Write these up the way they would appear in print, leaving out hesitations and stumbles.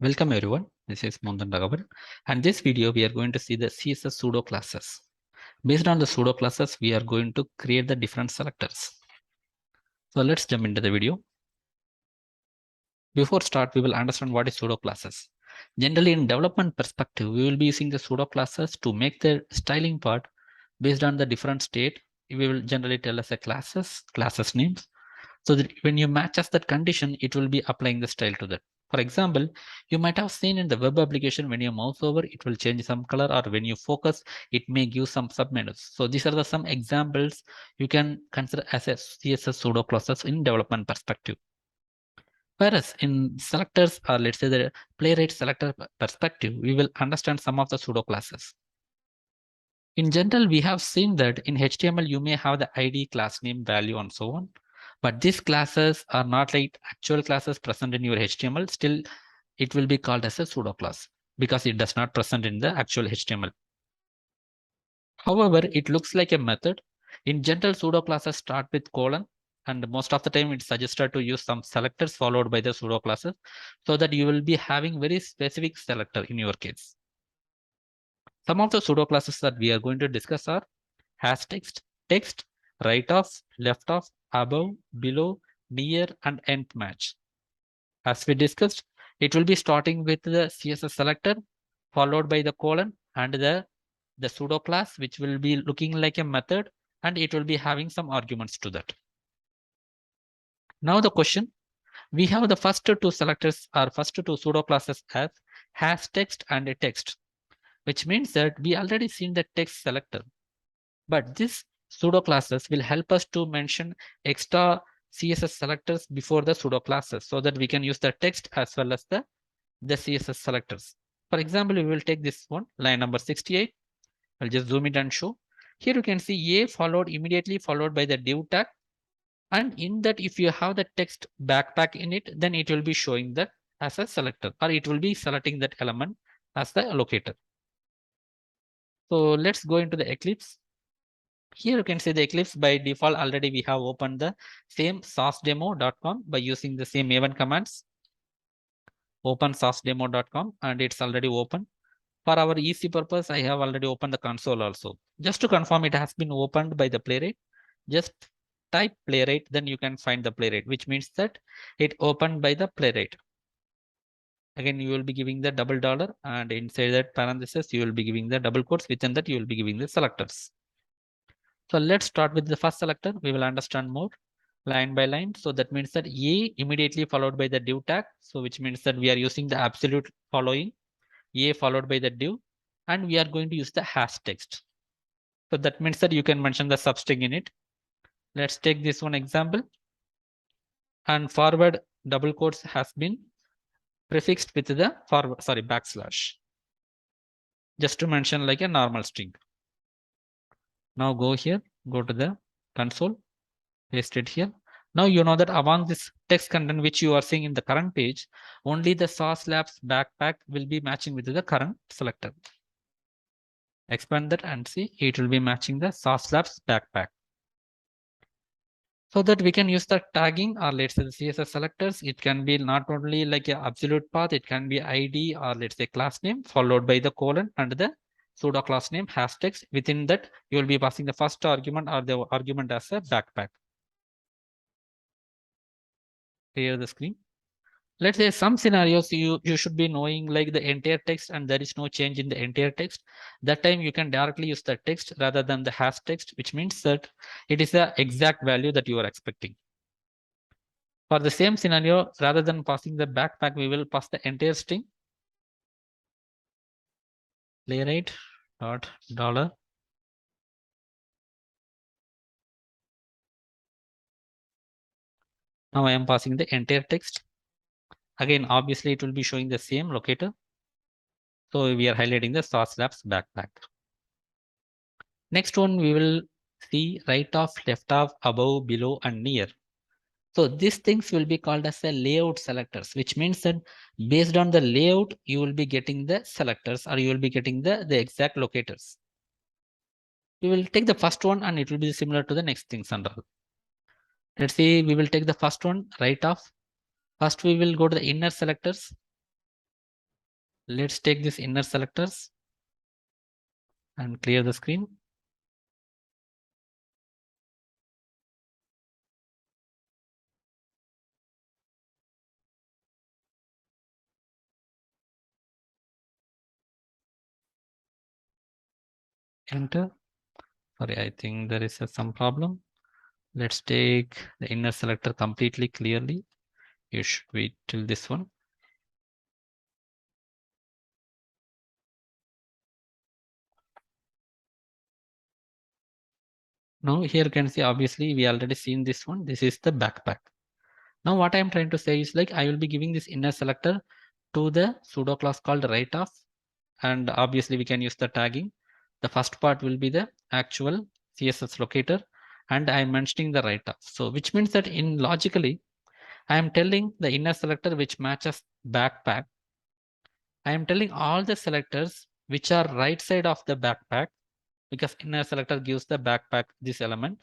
Welcome everyone, this is Mundan Raghavan, and this video we are going to see the CSS pseudo classes. Based on the pseudo classes, we are going to create the different selectors. So let's jump into the video. Before start, we will understand what is pseudo classes. Generally, in development perspective, we will be using the pseudo classes to make the styling part based on the different state. We will generally tell us a classes names. So that when you match us that condition, it will be applying the style to that. For example, you might have seen in the web application, when you mouse over, it will change some color, or when you focus, it may give some submenus. So these are some examples you can consider as a CSS pseudo classes in development perspective. Whereas in selectors, or let's say the Playwright selector perspective, we will understand some of the pseudo classes. In general, we have seen that in HTML, you may have the ID, class name, value, and so on. But these classes are not like actual classes present in your HTML. Still, it will be called as a pseudo class because it does not present in the actual HTML. However, it looks like a method. In general, pseudo classes start with colon, and most of the time it's suggested to use some selectors followed by the pseudo classes so that you will be having very specific selector in your case. Some of the pseudo classes that we are going to discuss are has text, right off, left off, above, below, near, and end match. As we discussed, it will be starting with the CSS selector, followed by the colon and the pseudo class, which will be looking like a method, and it will be having some arguments to that. Now the question, we have the first two selectors or first two pseudo classes as has text and a text, which means that we already seen the text selector. But this pseudo classes will help us to mention extra CSS selectors before the pseudo classes so that we can use the text as well as the CSS selectors. For example, we will take this one, line number 68. I'll just zoom it and show. Here you can see A immediately followed by the div tag. And in that, if you have the text backpack in it, then it will be showing that as a selector, or it will be selecting that element as the allocator. So let's go into the Eclipse. Here you can see the Eclipse. By default, already we have opened the same sourcedemo.com by using the same A1 commands. Open sourcedemo.com, and it's already open. For our easy purpose, I have already opened the console also. Just to confirm it has been opened by the Playwright, just type Playwright, then you can find the Playwright, which means that it opened by the Playwright. Again, you will be giving the $, and inside that parenthesis, you will be giving the double quotes. Within that, you will be giving the selectors. So let's start with the first selector. We will understand more line by line. So that means that A immediately followed by the div tag. So which means that we are using the absolute following, A followed by the div, and we are going to use the hash text. So that means that you can mention the substring in it. Let's take this one example. And forward double quotes has been prefixed with the backslash, just to mention like a normal string. Now go here, go to the console, paste it here. Now you know that among this text content which you are seeing in the current page, only the Sauce Labs backpack will be matching with the current selector. Expand that and see it will be matching the Sauce Labs backpack. So that we can use the tagging, or let's say the CSS selectors. It can be not only like an absolute path, it can be ID or let's say class name followed by the colon and the pseudo class name hash text. Within that, you will be passing the first argument or the argument as a backpack. Clear the screen. Let's say some scenarios you should be knowing like the entire text and there is no change in the entire text. That time you can directly use the text rather than the hash text, which means that it is the exact value that you are expecting. For the same scenario, rather than passing the backpack, we will pass the entire string. Playwright dot $. Now I am passing the entire text. Again, obviously it will be showing the same locator. So we are highlighting the Sauce Labs backpack. Next one, we will see right off, left off, above, below, and near. So these things will be called as a layout selectors, which means that based on the layout, you will be getting the selectors or you will be getting the exact locators. We will take the first one and it will be similar to the next things and all. Let's see, we will take the first one right off. First, we will go to the inner selectors. Let's take this inner selectors and clear the screen. Enter. Sorry, I think there is some problem. Let's take the inner selector completely clearly. You should wait till this one. Now here you can see, obviously we already seen this one. This is the backpack. Now what I'm trying to say is like I will be giving this inner selector to the pseudo class called write off, and obviously we can use the tagging. The first part will be the actual CSS locator, and I'm mentioning the write off. So which means that in logically, I am telling the inner selector which matches backpack. I am telling all the selectors which are right side of the backpack, because inner selector gives the backpack this element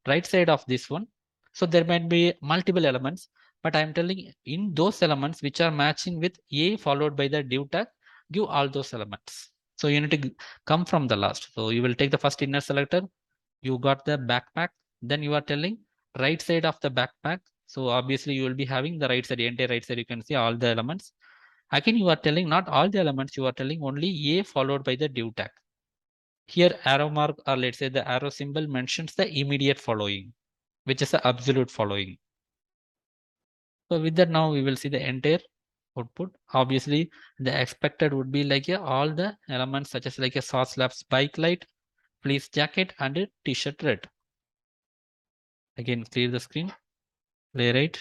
right side of this one. So there might be multiple elements, but I'm telling in those elements which are matching with A followed by the div tag, give all those elements. So you need to come from the last. So you will take the first inner selector, you got the backpack, then you are telling right side of the backpack. So obviously you will be having the right side, entire right side, you can see all the elements. Again, you are telling not all the elements, you are telling only A followed by the div tag. Here arrow mark, or let's say the arrow symbol mentions the immediate following, which is the absolute following. So with that, now we will see the entire output. Obviously, the expected would be like all the elements such as like a sauce labs bike light, fleece jacket, and a t-shirt red. Again, clear the screen, Playwright.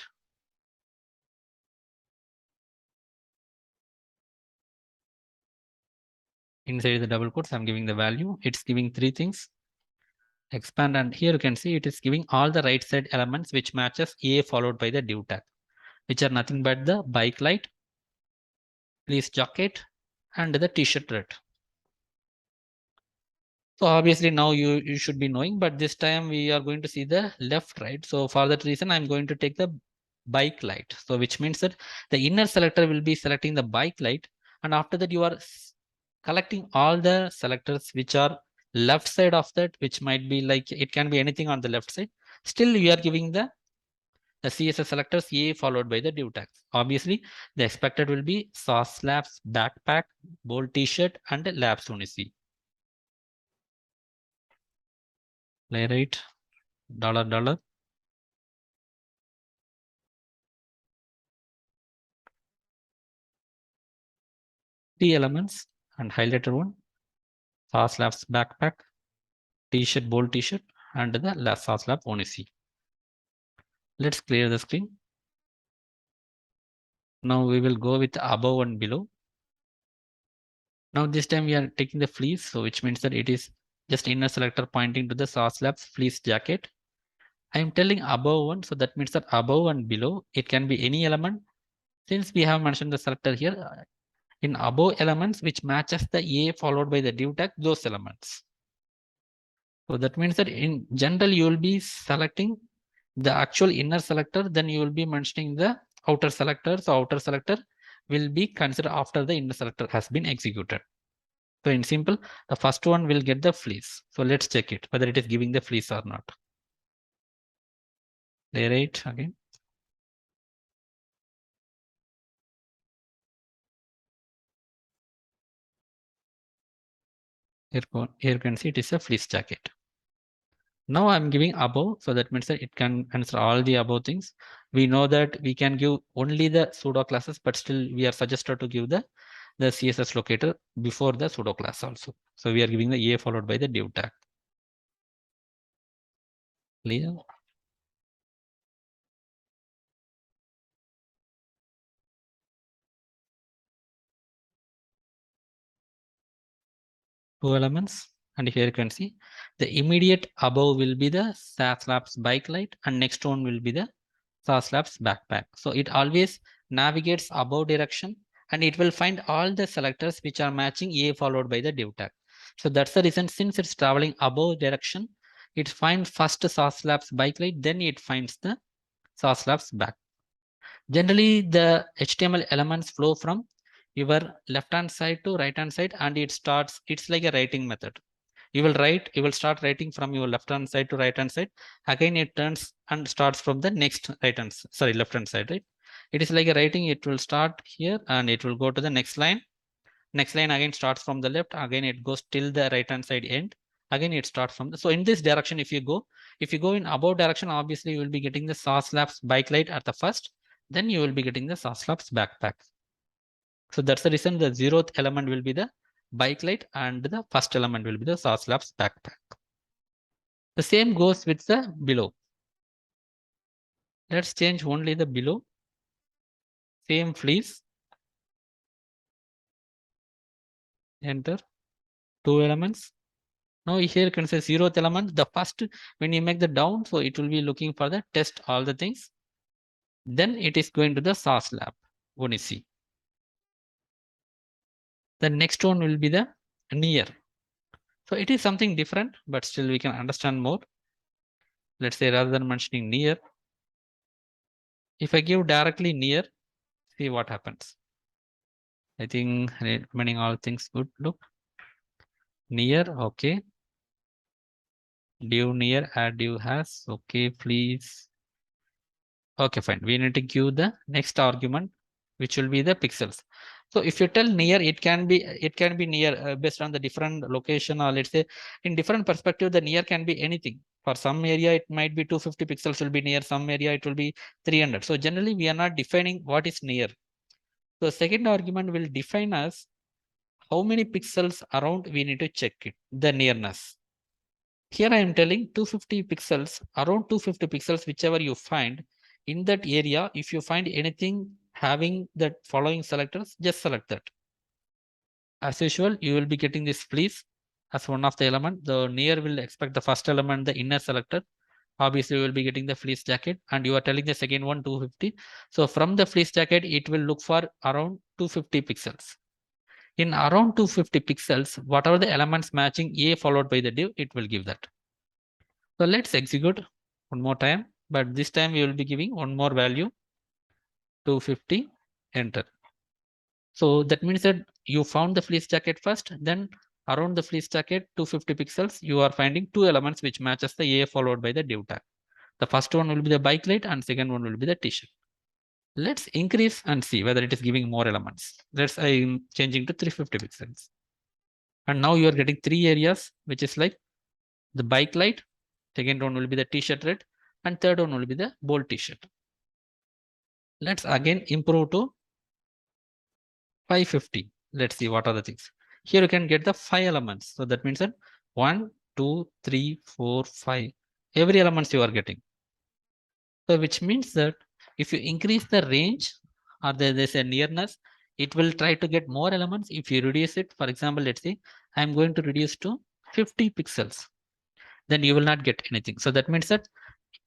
Inside the double quotes, I'm giving the value. It's giving three things. Expand, and here you can see it is giving all the right side elements which matches A followed by the div tag, which are nothing but the bike light, fleece jacket, and the t-shirt red. So obviously now you should be knowing, but this time we are going to see the left, right? So for that reason, I'm going to take the bike light. So which means that the inner selector will be selecting the bike light. And after that, you are collecting all the selectors which are left side of that, which might be like, it can be anything on the left side. Still, we are giving the CSS selectors A followed by the div tags. Obviously, the expected will be sauce labs, backpack, bold t-shirt, and labs unici. Playwright, $. Three elements and highlighted one, sauce labs backpack, t-shirt, bold t-shirt, and the sauce lab unici. Let's clear the screen. Now we will go with above and below. Now this time we are taking the fleece, so which means that it is just inner selector pointing to the sauce labs fleece jacket. I am telling above one, so that means that above and below, it can be any element. Since we have mentioned the selector here, in above elements which matches the A followed by the div tag, those elements. So that means that in general, you will be selecting the actual inner selector, then you will be mentioning the outer selector. So outer selector will be considered after the inner selector has been executed. So in simple, the first one will get the fleece. So let's check it, whether it is giving the fleece or not. Playwright again. Here you can see it is a fleece jacket. Now I'm giving above, so that means that it can answer all the above things. We know that we can give only the pseudo classes, but still we are suggested to give the CSS locator before the pseudo class also. So we are giving the A followed by the div tag. Clear? Two elements, and here you can see the immediate above will be the SAS Labs bike light, and next one will be the SAS Labs backpack. So it always navigates above direction, and it will find all the selectors which are matching A followed by the div tag. So that's the reason, since it's traveling above direction, it finds first SAS Labs bike light, then it finds the SAS Labs back. Generally, the HTML elements flow from your left hand side to right hand side, and it's like a writing method. You will start writing from your left hand side to right hand side. Again, it turns and starts from the next left hand side, right? It is like a writing. It will start here and it will go to the next line. Next line again starts from the left. Again, it goes till the right hand side end. Again, it starts from so in this direction, if you go in above direction, obviously you will be getting the saw slabs bike light at the first, then you will be getting the saw slabs backpack. So that's the reason the 0th element will be the bike light and the first element will be the saw slabs backpack. The same goes with the below. Let's change only the below. Same fleece. Enter 2 elements. Now here you can say 0th element. The first, when you make the down, so it will be looking for the test all the things. Then it is going to the saw slab. When you see. The next one will be the near. So it is something different, but still we can understand more. Let's say rather than mentioning near, if I give directly near, see what happens. I think remaining all things good. Look. Near, okay. Div near, add div has. Okay, please. Okay, fine. We need to give the next argument, which will be the pixels. So if you tell near, it can be near based on the different location, or let's say in different perspective, the near can be anything. For some area, it might be 250 pixels will be near. Some area, it will be 300. So generally, we are not defining what is near. So second argument will define us how many pixels around we need to check it, the nearness. Here I am telling 250 pixels, around 250 pixels, whichever you find in that area. If you find anything having the following selectors, just select that. As usual, you will be getting this fleece as one of the element. The near will expect the first element, the inner selector. Obviously, you will be getting the fleece jacket, and you are telling the second one 250. So from the fleece jacket, it will look for around 250 pixels. In around 250 pixels, whatever the elements matching A followed by the div, it will give that. So let's execute one more time, but this time we will be giving one more value, 250, enter. So that means that you found the fleece jacket first, then around the fleece jacket 250 pixels, you are finding two elements which matches the A followed by the div tag. The first one will be the bike light and second one will be the t-shirt. Let's increase and see whether it is giving more elements. I'm changing to 350 pixels. And now you are getting three areas, which is like the bike light, second one will be the t-shirt red, and third one will be the bold t-shirt. Let's again improve to 550. Let's see what are the things. Here you can get the 5 elements. So that means that 1, 2, 3, 4, 5. Every elements you are getting. So which means that if you increase the range or there's a nearness, it will try to get more elements. If you reduce it, for example, let's say I'm going to reduce to 50 pixels, then you will not get anything. So that means that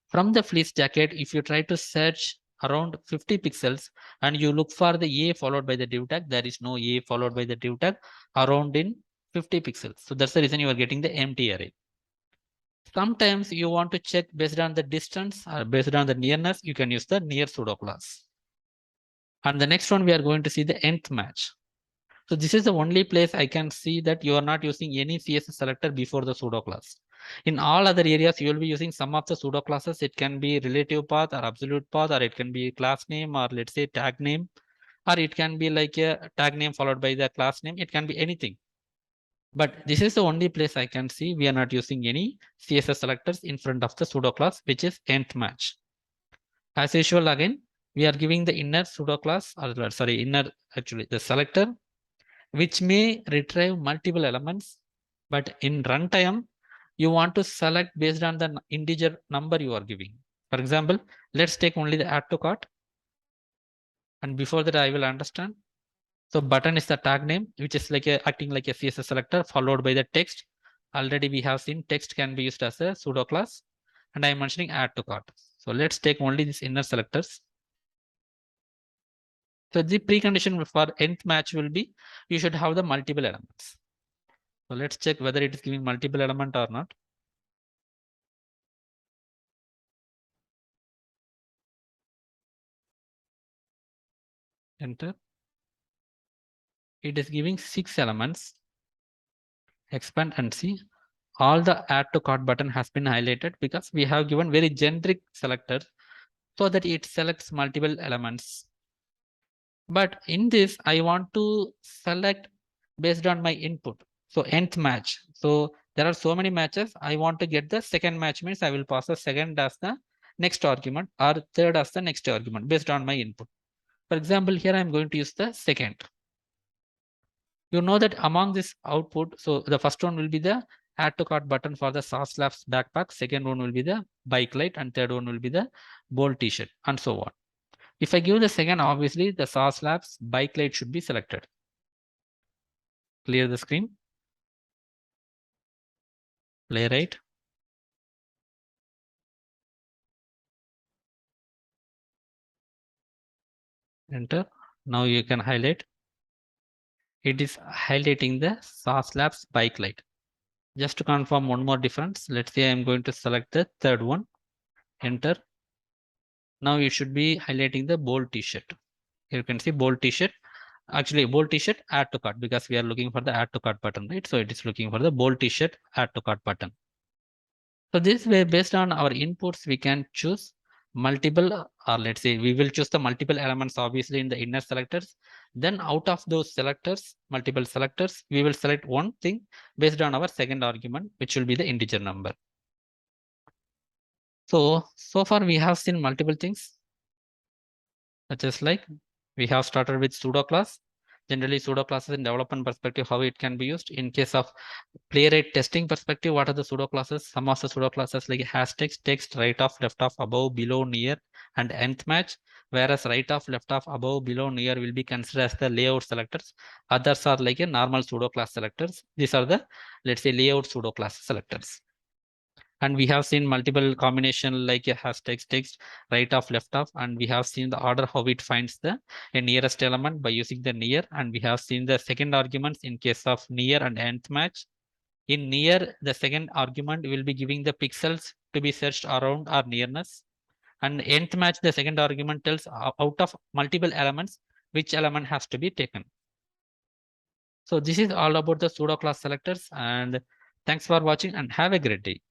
from the fleece jacket, if you try to search around 50 pixels and you look for the A followed by the div tag, there is no A followed by the div tag around in 50 pixels. So that's the reason you are getting the empty array. Sometimes you want to check based on the distance or based on the nearness, you can use the near pseudo class. And the next one, we are going to see the nth match. So this is the only place I can see that you are not using any CSS selector before the pseudo class. In all other areas, you will be using some of the pseudo classes. It can be relative path or absolute path, or it can be class name, or let's say tag name, or it can be like a tag name followed by the class name. It can be anything. But this is the only place I can see we are not using any CSS selectors in front of the pseudo class, which is nth match. As usual, again, we are giving the inner pseudo class, or sorry, the selector, which may retrieve multiple elements, but in runtime, you want to select based on the integer number you are giving. For example, let's take only the add to cart. And before that, I will understand. So button is the tag name, which is like acting like a CSS selector followed by the text. Already we have seen text can be used as a pseudo class. And I'm mentioning add to cart. So let's take only these inner selectors. So the precondition for nth match will be, you should have the multiple elements. So let's check whether it is giving multiple element or not. Enter. it is giving 6 elements. Expand and see. All the add to cart button has been highlighted because we have given very generic selector so that it selects multiple elements. But in this, I want to select based on my input. So nth match. So there are so many matches. I want to get the second match, means I will pass the second as the next argument or third as the next argument based on my input. For example, here I'm going to use the second. You know that among this output, so the first one will be the add to cart button for the sauce labs backpack. Second one will be the bike light, and third one will be the bold t-shirt, and so on. If I give the second, obviously the sauce labs bike light should be selected. Clear the screen. Playwright. Enter. Now you can highlight. It is highlighting the sauce labs bike light. Just to confirm one more difference, let's say I'm going to select the third one. Enter. Now you should be highlighting the bold t-shirt. You can see bold t-shirt. Actually, bold t-shirt add to cart, because we are looking for the add to cart button, right? So it is looking for the bold t-shirt add to cart button. So this way, based on our inputs, we can choose multiple, or let's say we will choose the multiple elements obviously in the inner selectors. Then out of those selectors, multiple selectors, we will select one thing based on our second argument, which will be the integer number. So far we have seen multiple things, such as like we have started with pseudo class. Generally, pseudo classes in development perspective, how it can be used. In case of Playwright testing perspective, what are the pseudo classes? Some of the pseudo classes like has text, right off, left off, above, below, near, and nth match. Whereas right off, left off, above, below, near will be considered as the layout selectors. Others are like a normal pseudo class selectors. These are the, let's say, layout pseudo class selectors. And we have seen multiple combination like a has text, right off, left off, and we have seen the order how it finds the nearest element by using the near, and we have seen the second arguments in case of near and nth match. In near, the second argument will be giving the pixels to be searched around or nearness. And nth match, the second argument tells out of multiple elements, which element has to be taken. So this is all about the pseudo class selectors, and thanks for watching and have a great day.